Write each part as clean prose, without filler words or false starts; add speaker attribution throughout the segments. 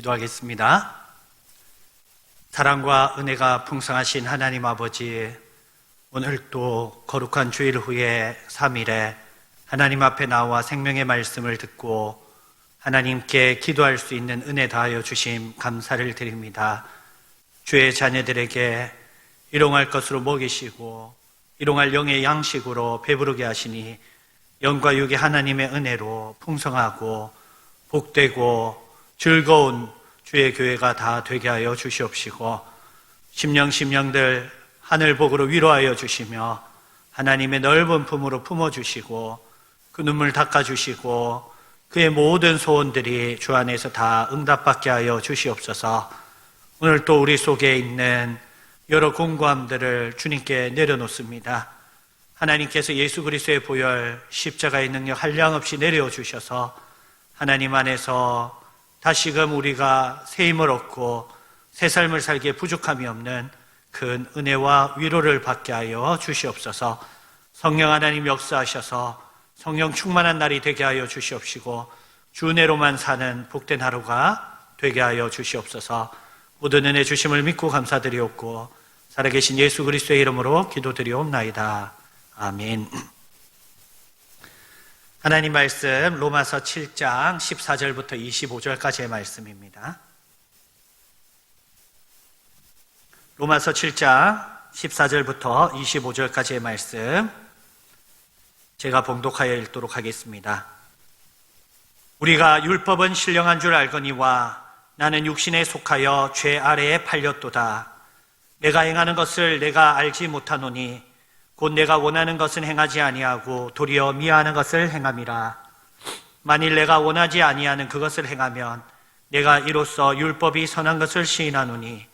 Speaker 1: 기도하겠습니다. 사랑과 은혜가 풍성하신 하나님 아버지, 오늘 또 거룩한 주일 후에 3일에 하나님 앞에 나와 생명의 말씀을 듣고 하나님께 기도할 수 있는 은혜 다하여 주심 감사를 드립니다. 주의 자녀들에게 일용할 것으로 먹이시고 일용할 영의 양식으로 배부르게 하시니 영과 육이 하나님의 은혜로 풍성하고 복되고 즐거운 주의 교회가 다 되게 하여 주시옵시고 심령들 하늘복으로 위로하여 주시며 하나님의 넓은 품으로 품어주시고 그 눈물 닦아주시고 그의 모든 소원들이 주 안에서 다 응답받게 하여 주시옵소서. 오늘 또 우리 속에 있는 여러 공고함들을 주님께 내려놓습니다. 하나님께서 예수 그리스도의 보혈 십자가의 능력 한량없이 내려주셔서 하나님 안에서 다시금 우리가 새 힘을 얻고 새 삶을 살기에 부족함이 없는 큰 은혜와 위로를 받게 하여 주시옵소서. 성령 하나님 역사하셔서 성령 충만한 날이 되게 하여 주시옵시고 주 은혜로만 사는 복된 하루가 되게 하여 주시옵소서. 모든 은혜 주심을 믿고 감사드리옵고 살아계신 예수 그리스도의 이름으로 기도드리옵나이다. 아멘. 하나님 말씀 로마서 7장 14절부터 25절까지의 말씀입니다. 로마서 7장 14절부터 25절까지의 말씀 제가 봉독하여 읽도록 하겠습니다. 우리가 율법은 신령한 줄 알거니와 나는 육신에 속하여 죄 아래에 팔렸도다. 내가 행하는 것을 내가 알지 못하노니 곧 내가 원하는 것은 행하지 아니하고 도리어 미워하는 것을 행함이라. 만일 내가 원하지 아니하는 그것을 행하면 내가 이로써 율법이 선한 것을 시인하노니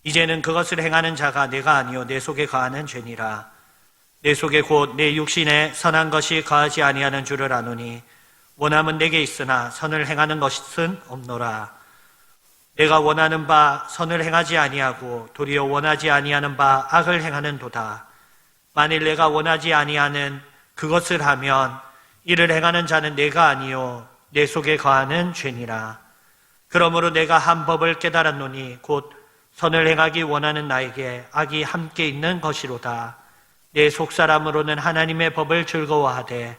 Speaker 1: 이제는 그것을 행하는 자가 내가 아니요 내 속에 거하는 죄니라. 내 속에 곧 내 육신에 선한 것이 거하지 아니하는 줄을 아노니 원함은 내게 있으나 선을 행하는 것은 없노라. 내가 원하는 바 선을 행하지 아니하고 도리어 원하지 아니하는 바 악을 행하는도다. 만일 내가 원하지 아니하는 그것을 하면 이를 행하는 자는 내가 아니요 내 속에 거하는 죄니라. 그러므로 내가 한 법을 깨달았노니 곧 선을 행하기 원하는 나에게 악이 함께 있는 것이로다. 내 속사람으로는 하나님의 법을 즐거워하되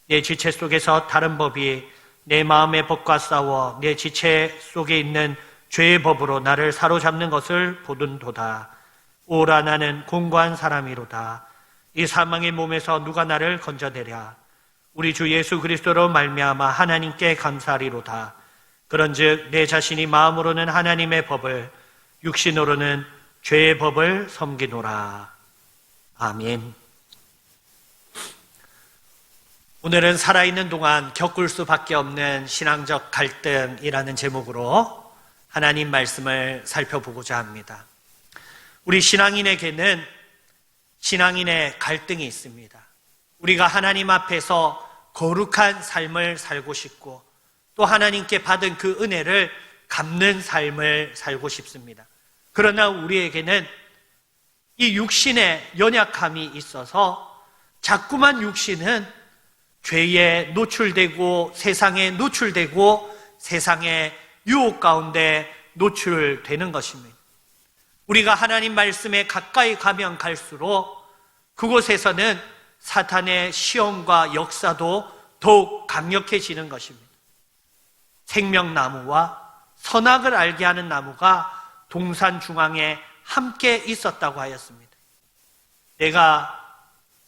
Speaker 1: 내 지체 속에서 다른 법이 내 마음의 법과 싸워 내 지체 속에 있는 죄의 법으로 나를 사로잡는 것을 보든도다. 오라 나는 공고한 사람이로다. 이 사망의 몸에서 누가 나를 건져내랴. 우리 주 예수 그리스도로 말미암아 하나님께 감사하리로다. 그런즉 내 자신이 마음으로는 하나님의 법을 육신으로는 죄의 법을 섬기노라. 아멘. 오늘은 살아있는 동안 겪을 수밖에 없는 신앙적 갈등이라는 제목으로 하나님 말씀을 살펴보고자 합니다. 우리 신앙인에게는 신앙인의 갈등이 있습니다. 우리가 하나님 앞에서 거룩한 삶을 살고 싶고 또 하나님께 받은 그 은혜를 갚는 삶을 살고 싶습니다. 그러나 우리에게는 이 육신의 연약함이 있어서 자꾸만 육신은 죄에 노출되고 세상에 노출되고 세상의 유혹 가운데 노출되는 것입니다. 우리가 하나님 말씀에 가까이 가면 갈수록 그곳에서는 사탄의 시험과 역사도 더욱 강력해지는 것입니다. 생명나무와 선악을 알게 하는 나무가 동산 중앙에 함께 있었다고 하였습니다. 내가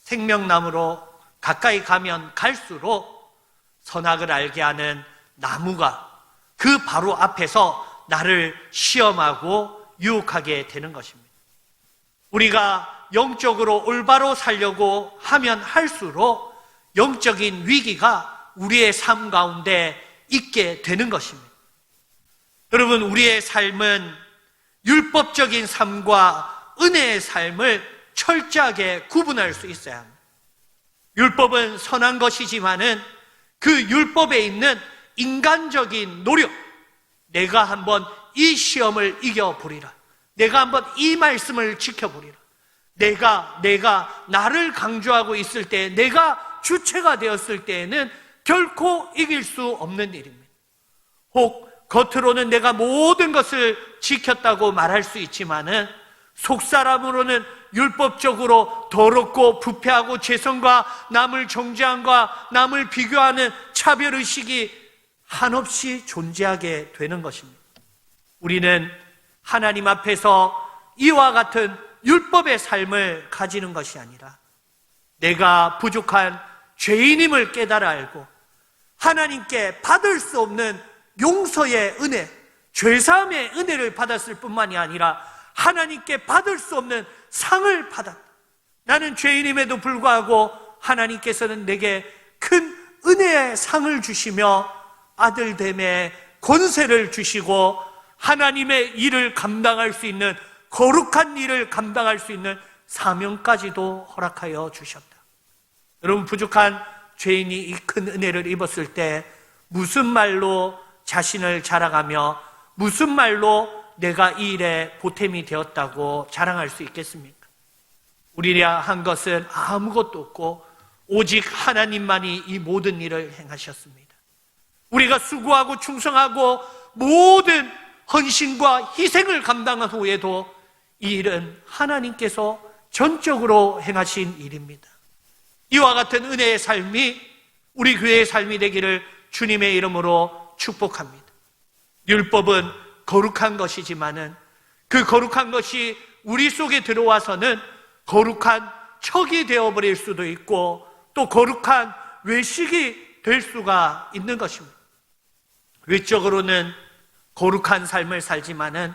Speaker 1: 생명나무로 가까이 가면 갈수록 선악을 알게 하는 나무가 그 바로 앞에서 나를 시험하고 유혹하게 되는 것입니다. 우리가 영적으로 올바로 살려고 하면 할수록 영적인 위기가 우리의 삶 가운데 있게 되는 것입니다. 여러분, 우리의 삶은 율법적인 삶과 은혜의 삶을 철저하게 구분할 수 있어야 합니다. 율법은 선한 것이지만은 그 율법에 있는 인간적인 노력, 내가 한번 이 시험을 이겨보리라. 내가 한번 이 말씀을 지켜보리라. 내가 나를 강조하고 있을 때, 내가 주체가 되었을 때에는 결코 이길 수 없는 일입니다. 혹 겉으로는 내가 모든 것을 지켰다고 말할 수 있지만은 속사람으로는 율법적으로 더럽고 부패하고 죄성과 남을 정죄함과 남을 비교하는 차별의식이 한없이 존재하게 되는 것입니다. 우리는 하나님 앞에서 이와 같은 율법의 삶을 가지는 것이 아니라 내가 부족한 죄인임을 깨달아 알고 하나님께 받을 수 없는 용서의 은혜, 죄사함의 은혜를 받았을 뿐만이 아니라 하나님께 받을 수 없는 상을 받았다. 나는 죄인임에도 불구하고 하나님께서는 내게 큰 은혜의 상을 주시며 아들됨의 권세를 주시고 하나님의 일을 감당할 수 있는, 거룩한 일을 감당할 수 있는 사명까지도 허락하여 주셨다. 여러분, 부족한 죄인이 이 큰 은혜를 입었을 때 무슨 말로 자신을 자랑하며 무슨 말로 내가 이 일에 보탬이 되었다고 자랑할 수 있겠습니까? 우리가 한 것은 아무것도 없고 오직 하나님만이 이 모든 일을 행하셨습니다. 우리가 수고하고 충성하고 모든 헌신과 희생을 감당한 후에도 이 일은 하나님께서 전적으로 행하신 일입니다. 이와 같은 은혜의 삶이 우리 교회의 삶이 되기를 주님의 이름으로 축복합니다. 율법은 거룩한 것이지만은 그 거룩한 것이 우리 속에 들어와서는 거룩한 척이 되어버릴 수도 있고 또 거룩한 외식이 될 수가 있는 것입니다. 외적으로는 거룩한 삶을 살지만은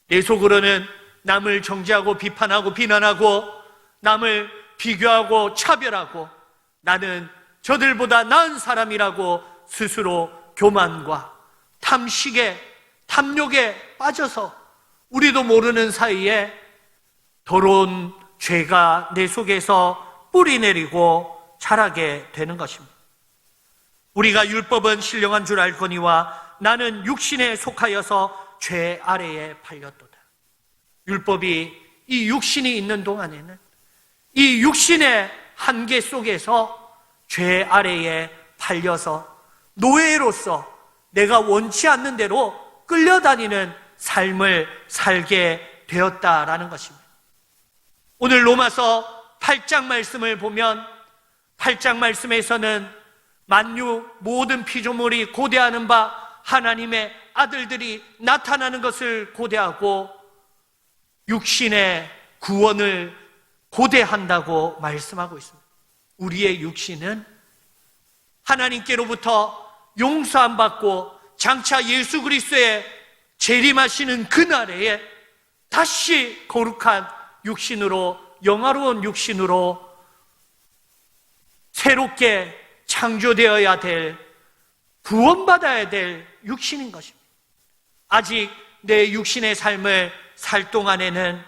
Speaker 1: 내 속으로는 남을 정죄하고 비판하고 비난하고 남을 비교하고 차별하고 나는 저들보다 나은 사람이라고 스스로 교만과 탐식에 탐욕에 빠져서 우리도 모르는 사이에 더러운 죄가 내 속에서 뿌리 내리고 자라게 되는 것입니다. 우리가 율법은 신령한 줄 알거니와 나는 육신에 속하여서 죄 아래에 팔렸도다. 율법이 이 육신이 있는 동안에는 이 육신의 한계 속에서 죄 아래에 팔려서 노예로서 내가 원치 않는 대로 끌려다니는 삶을 살게 되었다라는 것입니다. 오늘 로마서 8장 말씀을 보면 8장 말씀에서는 만유 모든 피조물이 고대하는 바 하나님의 아들들이 나타나는 것을 고대하고 육신의 구원을 고대한다고 말씀하고 있습니다. 우리의 육신은 하나님께로부터 용서함 받고 장차 예수 그리스도의 재림하시는 그날에 다시 거룩한 육신으로, 영화로운 육신으로 새롭게 창조되어야 될, 구원받아야 될 육신인 것입니다. 아직 내 육신의 삶을 살 동안에는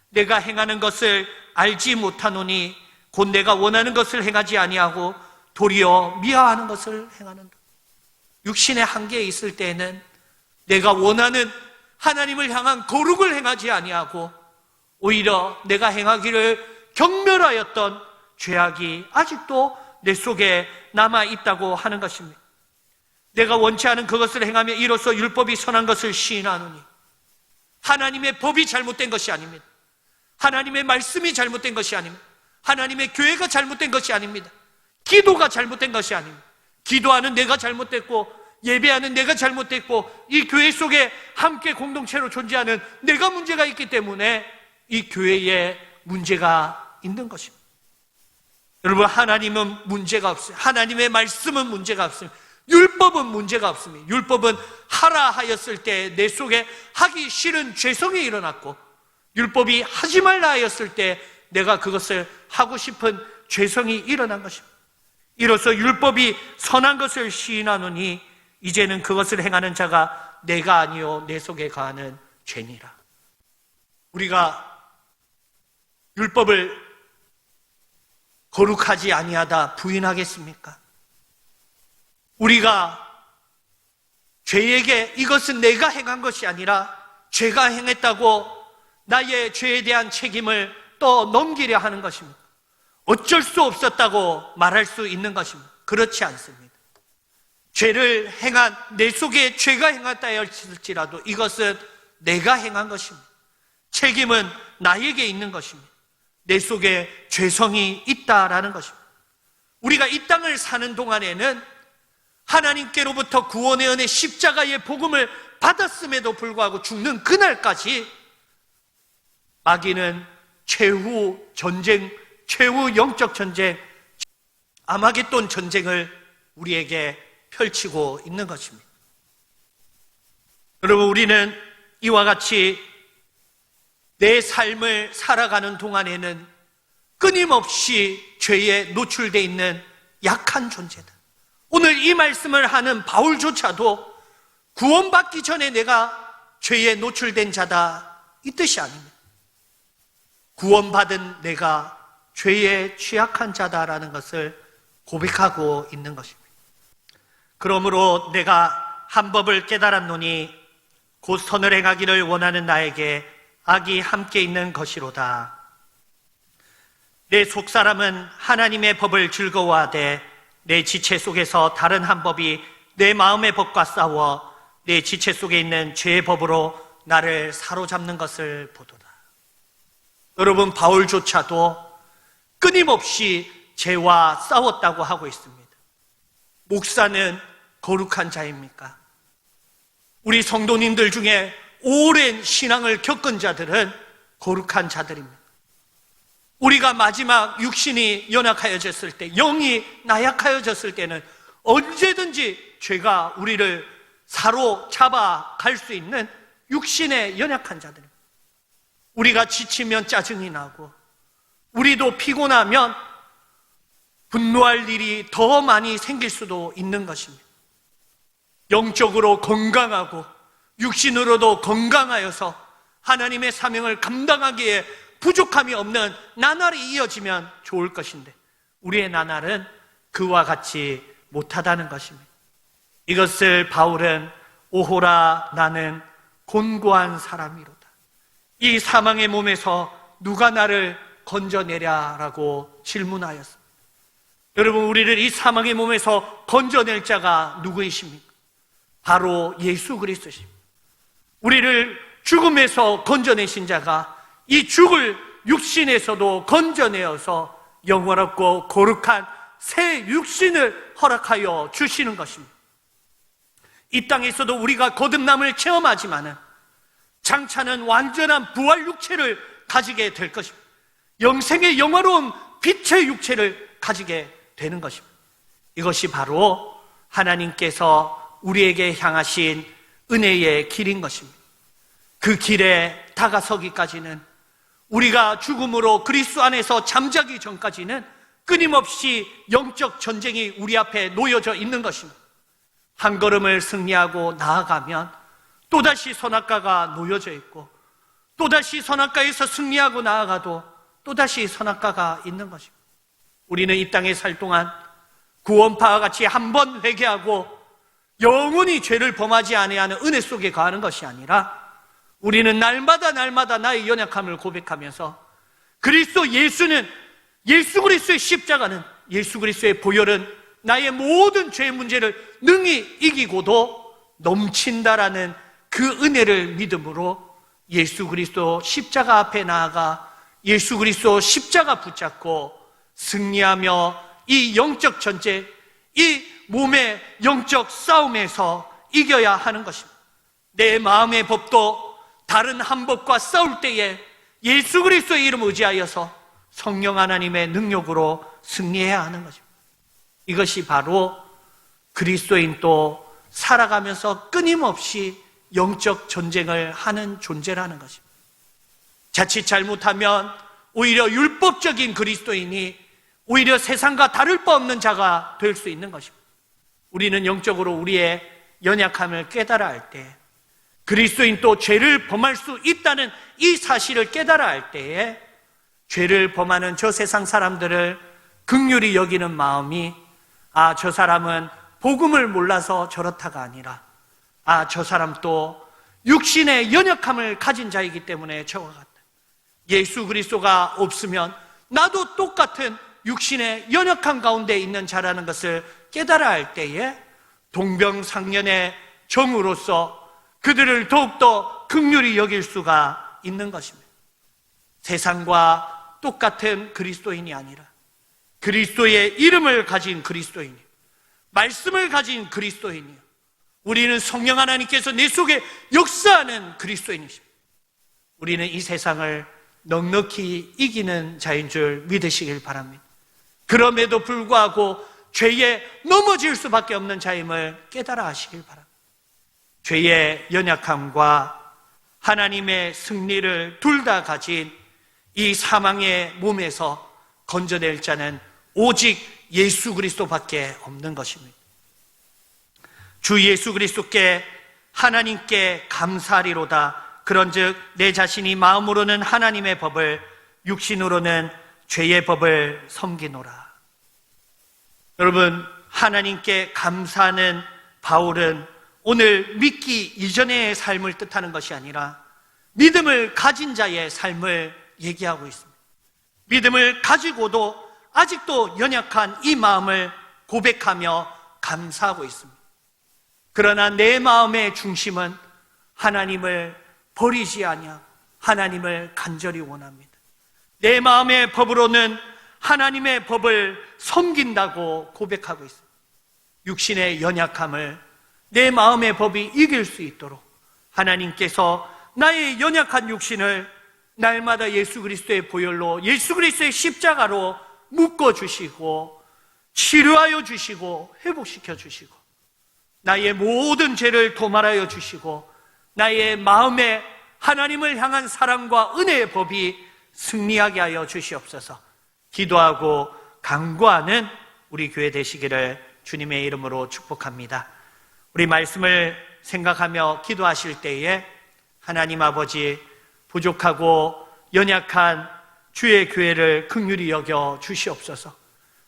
Speaker 1: 내가 행하는 것을 알지 못하노니 곧 내가 원하는 것을 행하지 아니하고 도리어 미워하는 것을 행하는다. 육신의 한계에 있을 때에는 내가 원하는 하나님을 향한 거룩을 행하지 아니하고 오히려 내가 행하기를 경멸하였던 죄악이 아직도 내 속에 남아있다고 하는 것입니다. 내가 원치 않은 그것을 행하며 이로써 율법이 선한 것을 시인하노니 하나님의 법이 잘못된 것이 아닙니다. 하나님의 말씀이 잘못된 것이 아닙니다. 하나님의 교회가 잘못된 것이 아닙니다. 기도가 잘못된 것이 아닙니다. 기도하는 내가 잘못됐고 예배하는 내가 잘못됐고 이 교회 속에 함께 공동체로 존재하는 내가 문제가 있기 때문에 이 교회에 문제가 있는 것입니다. 여러분, 하나님은 문제가 없어요. 하나님의 말씀은 문제가 없습니다. 율법은 문제가 없습니다. 율법은 하라 하였을 때 내 속에 하기 싫은 죄성이 일어났고 율법이 하지 말라 하였을 때 내가 그것을 하고 싶은 죄성이 일어난 것입니다. 이로써 율법이 선한 것을 시인하노니 이제는 그것을 행하는 자가 내가 아니요 내 속에 거하는 죄니라. 우리가 율법을 거룩하지 아니하다 부인하겠습니까? 우리가 죄에게 이것은 내가 행한 것이 아니라 죄가 행했다고 나의 죄에 대한 책임을 또 넘기려 하는 것입니다. 어쩔 수 없었다고 말할 수 있는 것입니다. 그렇지 않습니다. 죄를 행한 내 속에 죄가 행하다 할지라도 이것은 내가 행한 것입니다. 책임은 나에게 있는 것입니다. 내 속에 죄성이 있다라는 것입니다. 우리가 이 땅을 사는 동안에는 하나님께로부터 구원의 은혜 십자가의 복음을 받았음에도 불구하고 죽는 그날까지 마귀는 최후 전쟁, 최후 영적 전쟁, 아마겟돈 전쟁을 우리에게 펼치고 있는 것입니다. 여러분, 우리는 이와 같이 내 삶을 살아가는 동안에는 끊임없이 죄에 노출되어 있는 약한 존재다. 오늘 이 말씀을 하는 바울조차도 구원받기 전에 내가 죄에 노출된 자다, 이 뜻이 아닙니다. 구원받은 내가 죄에 취약한 자다라는 것을 고백하고 있는 것입니다. 그러므로 내가 한 법을 깨달았노니 곧 선을 행하기를 원하는 나에게 악이 함께 있는 것이로다. 내 속사람은 하나님의 법을 즐거워하되 내 지체 속에서 다른 한 법이 내 마음의 법과 싸워 내 지체 속에 있는 죄의 법으로 나를 사로잡는 것을 보도다. 여러분, 바울조차도 끊임없이 죄와 싸웠다고 하고 있습니다. 목사는 거룩한 자입니까? 우리 성도님들 중에 오랜 신앙을 겪은 자들은 거룩한 자들입니다. 우리가 마지막 육신이 연약하여졌을 때, 영이 나약하여졌을 때는 언제든지 죄가 우리를 사로잡아 갈 수 있는 육신의 연약한 자들입니다. 우리가 지치면 짜증이 나고, 우리도 피곤하면 분노할 일이 더 많이 생길 수도 있는 것입니다. 영적으로 건강하고 육신으로도 건강하여서 하나님의 사명을 감당하기에 부족함이 없는 나날이 이어지면 좋을 것인데 우리의 나날은 그와 같이 못하다는 것입니다. 이것을 바울은 오호라 나는 곤고한 사람이로다. 이 사망의 몸에서 누가 나를 건져내랴라고 질문하였습니다. 여러분, 우리를 이 사망의 몸에서 건져낼 자가 누구이십니까? 바로 예수 그리스도십니다. 우리를 죽음에서 건져내신 자가 이 죽을 육신에서도 건져내어서 영원하고 거룩한 새 육신을 허락하여 주시는 것입니다. 이 땅에서도 우리가 거듭남을 체험하지만은 장차는 완전한 부활 육체를 가지게 될 것입니다. 영생의 영화로운 빛의 육체를 가지게 되는 것입니다. 이것이 바로 하나님께서 우리에게 향하신 은혜의 길인 것입니다. 그 길에 다가서기까지는 우리가 죽음으로 그리스도 안에서 잠자기 전까지는 끊임없이 영적 전쟁이 우리 앞에 놓여져 있는 것입니다. 한 걸음을 승리하고 나아가면 또다시 선악과가 놓여져 있고, 또다시 선악과에서 승리하고 나아가도 또다시 선악과가 있는 것입니다. 우리는 이 땅에 살 동안 구원파와 같이 한 번 회개하고 영원히 죄를 범하지 아니하는 은혜 속에 거하는 것이 아니라 우리는 날마다 나의 연약함을 고백하면서 그리스도 예수는, 예수 그리스도의 십자가는, 예수 그리스도의 보혈은 나의 모든 죄의 문제를 능히 이기고도 넘친다라는 그 은혜를 믿음으로 예수 그리스도 십자가 앞에 나아가 예수 그리스도 십자가 붙잡고 승리하며 이 영적 전쟁, 이 몸의 영적 싸움에서 이겨야 하는 것입니다. 내 마음의 법도 다른 한 법과 싸울 때에 예수 그리스도의 이름 의지하여서 성령 하나님의 능력으로 승리해야 하는 것입니다. 이것이 바로 그리스도인 또 살아가면서 끊임없이 영적 전쟁을 하는 존재라는 것입니다. 자칫 잘못하면 오히려 율법적인 그리스도인이 오히려 세상과 다를 바 없는 자가 될 수 있는 것입니다. 우리는 영적으로 우리의 연약함을 깨달아 할 때, 그리스도인 또 죄를 범할 수 있다는 이 사실을 깨달아 할 때에 죄를 범하는 저 세상 사람들을 긍휼히 여기는 마음이, 아, 저 사람은 복음을 몰라서 저렇다가 아니라, 아, 저 사람 또 육신의 연약함을 가진 자이기 때문에 저와 같다. 예수 그리스도가 없으면 나도 똑같은 육신의 연약함 가운데 있는 자라는 것을 깨달아 할 때에 동병상련의 정으로서 그들을 더욱더 긍휼히 여길 수가 있는 것입니다. 세상과 똑같은 그리스도인이 아니라 그리스도의 이름을 가진 그리스도인이요, 말씀을 가진 그리스도인이요, 우리는 성령 하나님께서 내 속에 역사하는 그리스도인이십니다. 우리는 이 세상을 넉넉히 이기는 자인 줄 믿으시길 바랍니다. 그럼에도 불구하고 죄에 넘어질 수밖에 없는 자임을 깨달아 하시길 바랍니다. 죄의 연약함과 하나님의 승리를 둘 다 가진 이 사망의 몸에서 건져낼 자는 오직 예수 그리스도밖에 없는 것입니다. 주 예수 그리스도께 하나님께 감사하리로다. 그런즉 내 자신이 마음으로는 하나님의 법을, 육신으로는 죄의 법을 섬기노라. 여러분, 하나님께 감사하는 바울은 오늘 믿기 이전의 삶을 뜻하는 것이 아니라 믿음을 가진 자의 삶을 얘기하고 있습니다. 믿음을 가지고도 아직도 연약한 이 마음을 고백하며 감사하고 있습니다. 그러나 내 마음의 중심은 하나님을 버리지 아니하고 하나님을 간절히 원합니다. 내 마음의 법으로는 하나님의 법을 섬긴다고 고백하고 있습니다. 육신의 연약함을 내 마음의 법이 이길 수 있도록 하나님께서 나의 연약한 육신을 날마다 예수 그리스도의 보혈로, 예수 그리스도의 십자가로 묶어주시고 치료하여 주시고 회복시켜 주시고 나의 모든 죄를 도말하여 주시고 나의 마음에 하나님을 향한 사랑과 은혜의 법이 승리하게 하여 주시옵소서. 기도하고 간구하는 우리 교회 되시기를 주님의 이름으로 축복합니다. 우리 말씀을 생각하며 기도하실 때에 하나님 아버지, 부족하고 연약한 주의 교회를 긍휼히 여겨 주시옵소서.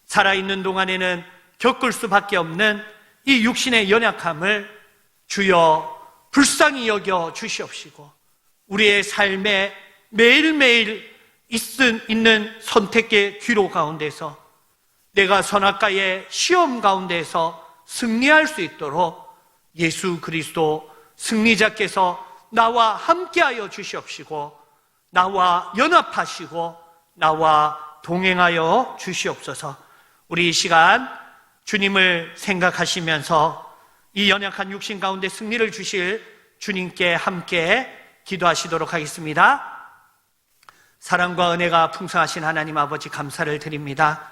Speaker 1: 살아있는 동안에는 겪을 수밖에 없는 이 육신의 연약함을 주여 불쌍히 여겨 주시옵시고 우리의 삶에 매일매일 있는 선택의 귀로 가운데서 내가 선악과의 시험 가운데서 승리할 수 있도록 예수 그리스도 승리자께서 나와 함께하여 주시옵시고 나와 연합하시고 나와 동행하여 주시옵소서. 우리 이 시간 주님을 생각하시면서 이 연약한 육신 가운데 승리를 주실 주님께 함께 기도하시도록 하겠습니다. 사랑과 은혜가 풍성하신 하나님 아버지, 감사를 드립니다.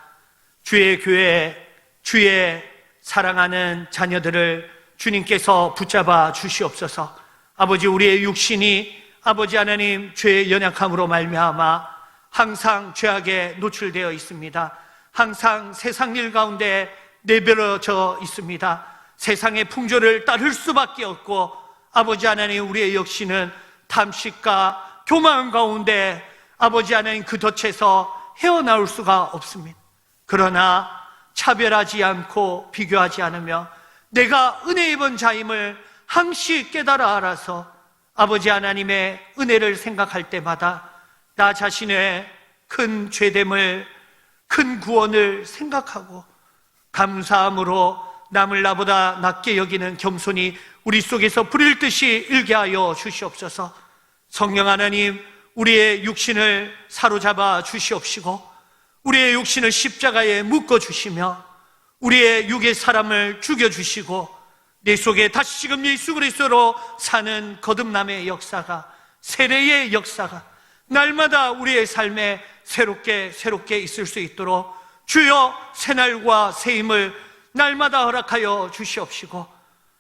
Speaker 1: 주의 교회, 주의 사랑하는 자녀들을 주님께서 붙잡아 주시옵소서. 아버지, 우리의 육신이 아버지 하나님 죄의 연약함으로 말미암아 항상 죄악에 노출되어 있습니다. 항상 세상 일 가운데 내버려져 있습니다. 세상의 풍조를 따를 수밖에 없고 아버지 하나님, 우리의 육신은 탐식과 교만 가운데 아버지 하나님 그 덫에서 헤어나올 수가 없습니다. 그러나 차별하지 않고 비교하지 않으며 내가 은혜 입은 자임을 항시 깨달아 알아서 아버지 하나님의 은혜를 생각할 때마다 나 자신의 큰 죄됨을, 큰 구원을 생각하고 감사함으로 남을 나보다 낮게 여기는 겸손이 우리 속에서 불일 듯이 일게 하여 주시옵소서. 성령 하나님, 우리의 육신을 사로잡아 주시옵시고 우리의 육신을 십자가에 묶어 주시며 우리의 육의 사람을 죽여주시고 내 속에 다시금 예수 그리스도로 사는 거듭남의 역사가, 세례의 역사가 날마다 우리의 삶에 새롭게 있을 수 있도록 주여 새날과 새임을 날마다 허락하여 주시옵시고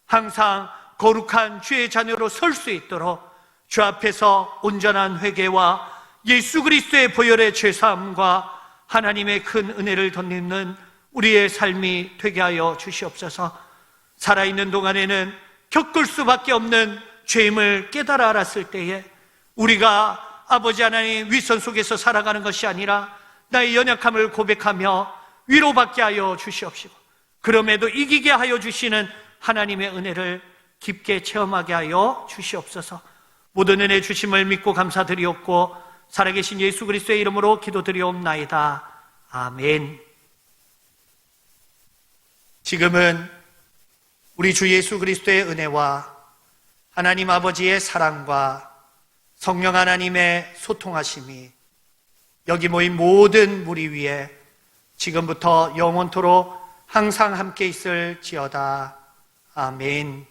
Speaker 1: 항상 거룩한 주의 자녀로 설 수 있도록 주 앞에서 온전한 회개와 예수 그리스도의 보혈의 죄사함과 하나님의 큰 은혜를 덧입는 우리의 삶이 되게 하여 주시옵소서. 살아있는 동안에는 겪을 수밖에 없는 죄임을 깨달아 알았을 때에 우리가 아버지 하나님 윗선 속에서 살아가는 것이 아니라 나의 연약함을 고백하며 위로받게 하여 주시옵시고 그럼에도 이기게 하여 주시는 하나님의 은혜를 깊게 체험하게 하여 주시옵소서. 모든 은혜 주심을 믿고 감사드리옵고 살아계신 예수 그리스도의 이름으로 기도드리옵나이다. 아멘. 지금은 우리 주 예수 그리스도의 은혜와 하나님 아버지의 사랑과 성령 하나님의 소통하심이 여기 모인 모든 무리 위에 지금부터 영원토록 항상 함께 있을지어다. 아멘.